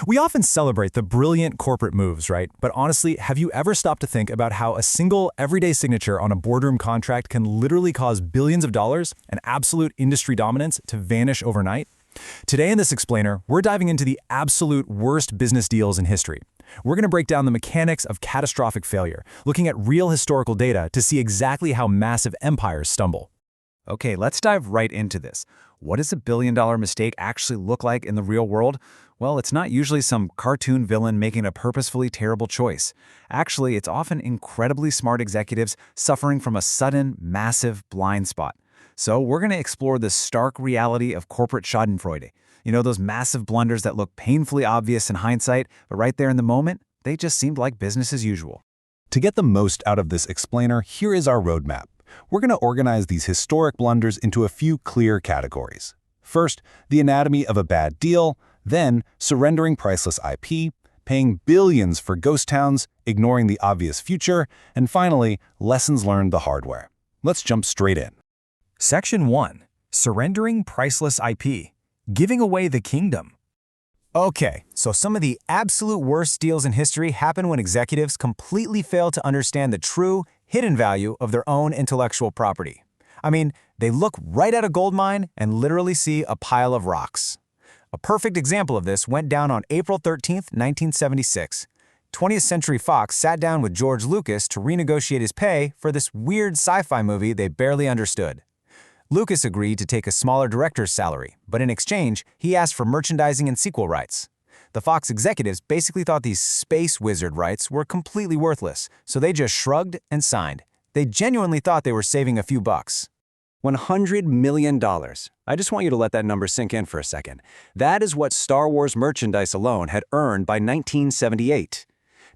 We often celebrate the brilliant corporate moves, right? But honestly, have you ever stopped to think about how a single, everyday signature on a boardroom contract can literally cause billions of dollars and absolute industry dominance to vanish overnight? Today in this explainer, we're diving into the absolute worst business deals in history. We're going to break down the mechanics of catastrophic failure, looking at real historical data to see exactly how massive empires stumble. Okay, let's dive right into this. What does a billion-dollar mistake actually look like in the real world? Well, it's not usually some cartoon villain making a purposefully terrible choice. Actually, it's often incredibly smart executives suffering from a sudden, massive blind spot. So we're going to explore the stark reality of corporate schadenfreude. You know, those massive blunders that look painfully obvious in hindsight, but right there in the moment, they just seemed like business as usual. To get the most out of this explainer, here is our roadmap. We're going to organize these historic blunders into a few clear categories. First, the anatomy of a bad deal, then surrendering priceless IP, paying billions for ghost towns, ignoring the obvious future, and finally, lessons learned the hard way. Let's jump straight in. Section 1. Surrendering priceless IP. Giving away the kingdom. Okay, so some of the absolute worst deals in history happen when executives completely fail to understand the true, hidden value of their own intellectual property. I mean, they look right at a gold mine and literally see a pile of rocks. A perfect example of this went down on April 13, 1976. 20th Century Fox sat down with George Lucas to renegotiate his pay for this weird sci-fi movie they barely understood. Lucas agreed to take a smaller director's salary, but in exchange, he asked for merchandising and sequel rights. The Fox executives basically thought these space wizard rights were completely worthless, so they just shrugged and signed. They genuinely thought they were saving a few bucks. $100 million. I just want you to let that number sink in for a second. That is what Star Wars merchandise alone had earned by 1978.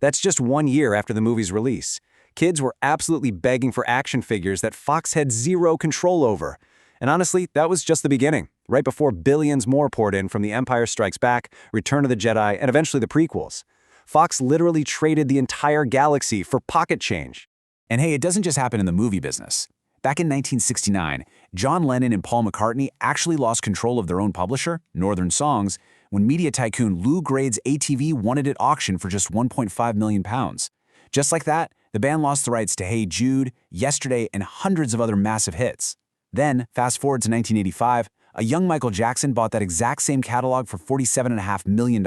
That's just 1 year after the movie's release. Kids were absolutely begging for action figures that Fox had zero control over. And honestly, that was just the beginning, right before billions more poured in from The Empire Strikes Back, Return of the Jedi, and eventually the prequels. Fox literally traded the entire galaxy for pocket change. And hey, it doesn't just happen in the movie business. Back in 1969, John Lennon and Paul McCartney actually lost control of their own publisher, Northern Songs, when media tycoon Lou Grade's ATV wanted it auctioned for just £1.5 million. Just like that, the band lost the rights to Hey Jude, Yesterday, and hundreds of other massive hits. Then, fast forward to 1985, a young Michael Jackson bought that exact same catalog for $47.5 million.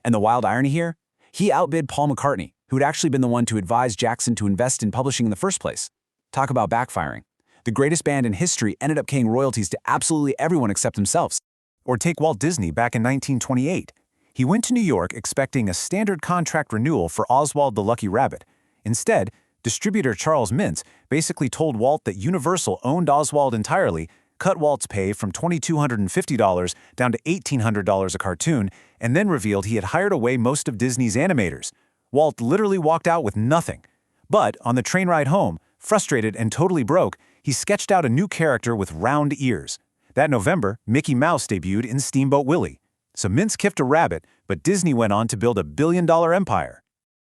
And the wild irony here? He outbid Paul McCartney, who had actually been the one to advise Jackson to invest in publishing in the first place. Talk about backfiring. The greatest band in history ended up paying royalties to absolutely everyone except themselves. Or take Walt Disney back in 1928. He went to New York expecting a standard contract renewal for Oswald the Lucky Rabbit. Instead, distributor Charles Mintz basically told Walt that Universal owned Oswald entirely, cut Walt's pay from $2,250 down to $1,800 a cartoon, and then revealed he had hired away most of Disney's animators. Walt literally walked out with nothing. But on the train ride home, frustrated and totally broke, he sketched out a new character with round ears. That November, Mickey Mouse debuted in Steamboat Willie. So Mintz kiffed a rabbit, but Disney went on to build a billion-dollar empire.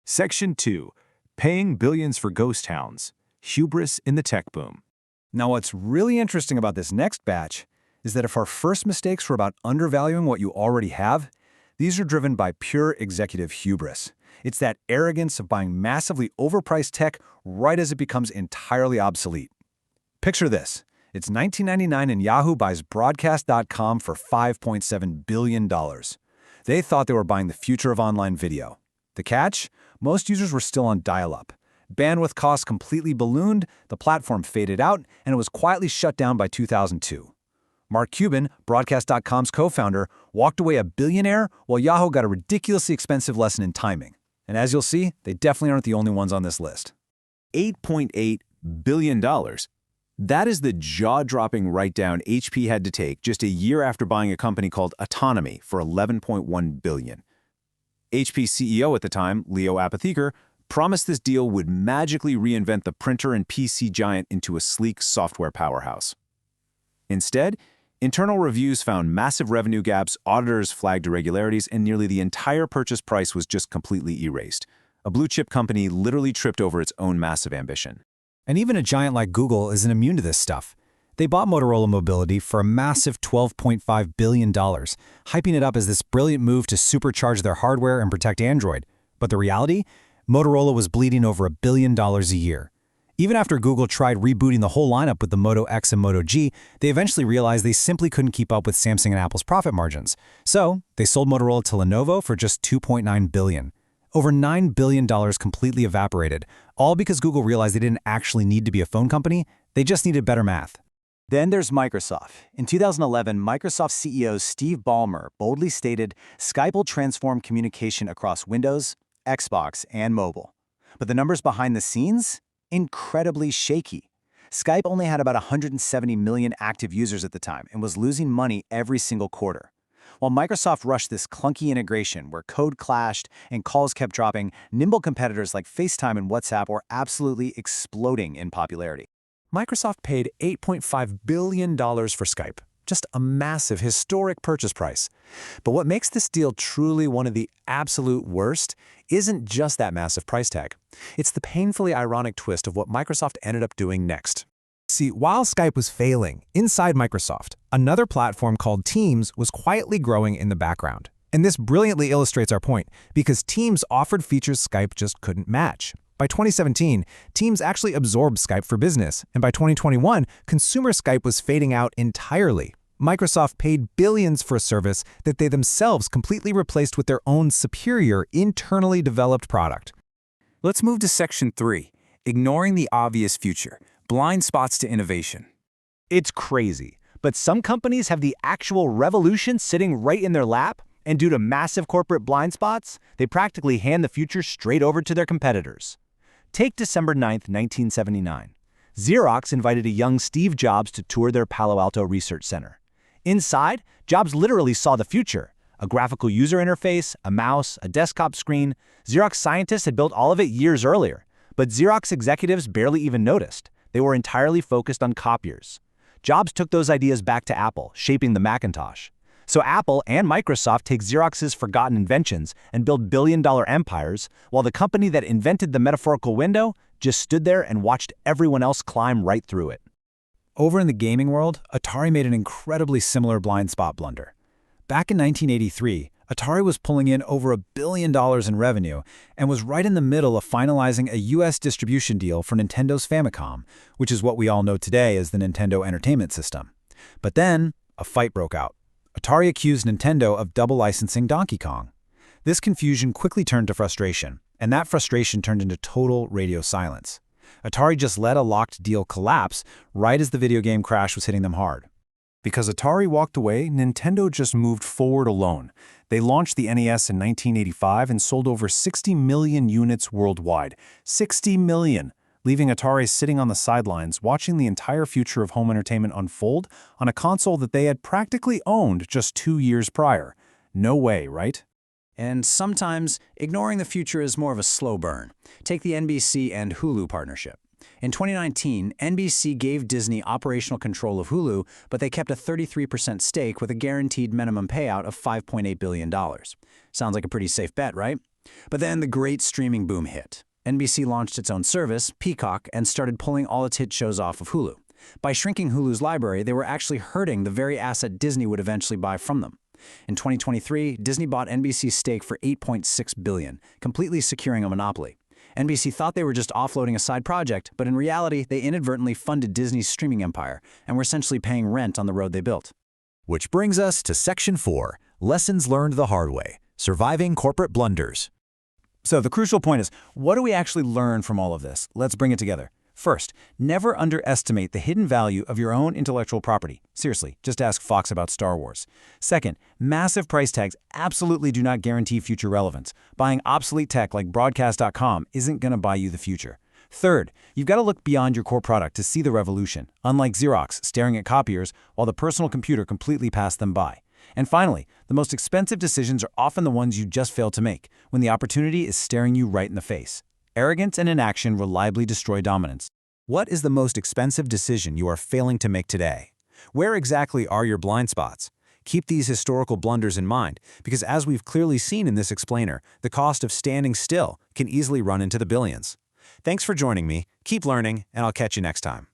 Section 2. Paying billions for ghost towns. Hubris in the tech boom. Now what's really interesting about this next batch is that if our first mistakes were about undervaluing what you already have, these are driven by pure executive hubris. It's that arrogance of buying massively overpriced tech right as it becomes entirely obsolete. Picture this. It's 1999 and Yahoo buys Broadcast.com for $5.7 billion. They thought they were buying the future of online video. The catch? Most users were still on dial-up. Bandwidth costs completely ballooned, the platform faded out, and it was quietly shut down by 2002. Mark Cuban, Broadcast.com's co-founder, walked away a billionaire while Yahoo got a ridiculously expensive lesson in timing. And as you'll see, they definitely aren't the only ones on this list. $8.8 billion. That is the jaw-dropping write-down HP had to take just a year after buying a company called Autonomy for $11.1 billion. HP CEO at the time, Leo Apotheker, promised this deal would magically reinvent the printer and PC giant into a sleek software powerhouse. Instead, internal reviews found massive revenue gaps, auditors flagged irregularities, and nearly the entire purchase price was just completely erased. A blue-chip company literally tripped over its own massive ambition. And even a giant like Google isn't immune to this stuff. They bought Motorola Mobility for a massive $12.5 billion, hyping it up as this brilliant move to supercharge their hardware and protect Android. But the reality? Motorola was bleeding over $1 billion a year. Even after Google tried rebooting the whole lineup with the Moto X and Moto G, they eventually realized they simply couldn't keep up with Samsung and Apple's profit margins. So, they sold Motorola to Lenovo for just $2.9 billion. Over $9 billion completely evaporated, all because Google realized they didn't actually need to be a phone company, they just needed better math. Then there's Microsoft. In 2011, Microsoft CEO Steve Ballmer boldly stated, Skype will transform communication across Windows, Xbox, and mobile. But the numbers behind the scenes? Incredibly shaky. Skype only had about 170 million active users at the time and was losing money every single quarter. While Microsoft rushed this clunky integration where code clashed and calls kept dropping, nimble competitors like FaceTime and WhatsApp were absolutely exploding in popularity. Microsoft paid $8.5 billion for Skype, just a massive historic purchase price. But what makes this deal truly one of the absolute worst isn't just that massive price tag. It's the painfully ironic twist of what Microsoft ended up doing next. See, while Skype was failing, inside Microsoft, another platform called Teams was quietly growing in the background. And this brilliantly illustrates our point, because Teams offered features Skype just couldn't match. By 2017, Teams actually absorbed Skype for Business, and by 2021, consumer Skype was fading out entirely. Microsoft paid billions for a service that they themselves completely replaced with their own superior, internally developed product. Let's move to Section 3, Ignoring the Obvious Future, Blind Spots to Innovation. It's crazy, but some companies have the actual revolution sitting right in their lap, and due to massive corporate blind spots, they practically hand the future straight over to their competitors. Take December 9, 1979. Xerox invited a young Steve Jobs to tour their Palo Alto research center. Inside, Jobs literally saw the future. A graphical user interface, a mouse, a desktop screen. Xerox scientists had built all of it years earlier. But Xerox executives barely even noticed. They were entirely focused on copiers. Jobs took those ideas back to Apple, shaping the Macintosh. So Apple and Microsoft take Xerox's forgotten inventions and build billion-dollar empires, while the company that invented the metaphorical window just stood there and watched everyone else climb right through it. Over in the gaming world, Atari made an incredibly similar blind spot blunder. Back in 1983, Atari was pulling in over $1 billion in revenue and was right in the middle of finalizing a US distribution deal for Nintendo's Famicom, which is what we all know today as the Nintendo Entertainment System. But then, a fight broke out. Atari accused Nintendo of double licensing Donkey Kong. This confusion quickly turned to frustration, and that frustration turned into total radio silence. Atari just let a locked deal collapse right as the video game crash was hitting them hard. Because Atari walked away, Nintendo just moved forward alone. They launched the NES in 1985 and sold over 60 million units worldwide. 60 million! Leaving Atari sitting on the sidelines, watching the entire future of home entertainment unfold on a console that they had practically owned just 2 years prior. No way, right? And sometimes, ignoring the future is more of a slow burn. Take the NBC and Hulu partnership. In 2019, NBC gave Disney operational control of Hulu, but they kept a 33% stake with a guaranteed minimum payout of $5.8 billion. Sounds like a pretty safe bet, right? But then the great streaming boom hit. NBC launched its own service, Peacock, and started pulling all its hit shows off of Hulu. By shrinking Hulu's library, they were actually hurting the very asset Disney would eventually buy from them. In 2023, Disney bought NBC's stake for $8.6 billion, completely securing a monopoly. NBC thought they were just offloading a side project, but in reality, they inadvertently funded Disney's streaming empire and were essentially paying rent on the road they built. Which brings us to Section 4, Lessons Learned the Hard Way, Surviving Corporate Blunders. So the crucial point is, what do we actually learn from all of this? Let's bring it together. First, never underestimate the hidden value of your own intellectual property. Seriously, just ask Fox about Star Wars. Second, massive price tags absolutely do not guarantee future relevance. Buying obsolete tech like broadcast.com isn't going to buy you the future. Third, you've got to look beyond your core product to see the revolution, unlike Xerox staring at copiers while the personal computer completely passed them by. And finally, the most expensive decisions are often the ones you just fail to make, when the opportunity is staring you right in the face. Arrogance and inaction reliably destroy dominance. What is the most expensive decision you are failing to make today? Where exactly are your blind spots? Keep these historical blunders in mind, because as we've clearly seen in this explainer, the cost of standing still can easily run into the billions. Thanks for joining me, keep learning, and I'll catch you next time.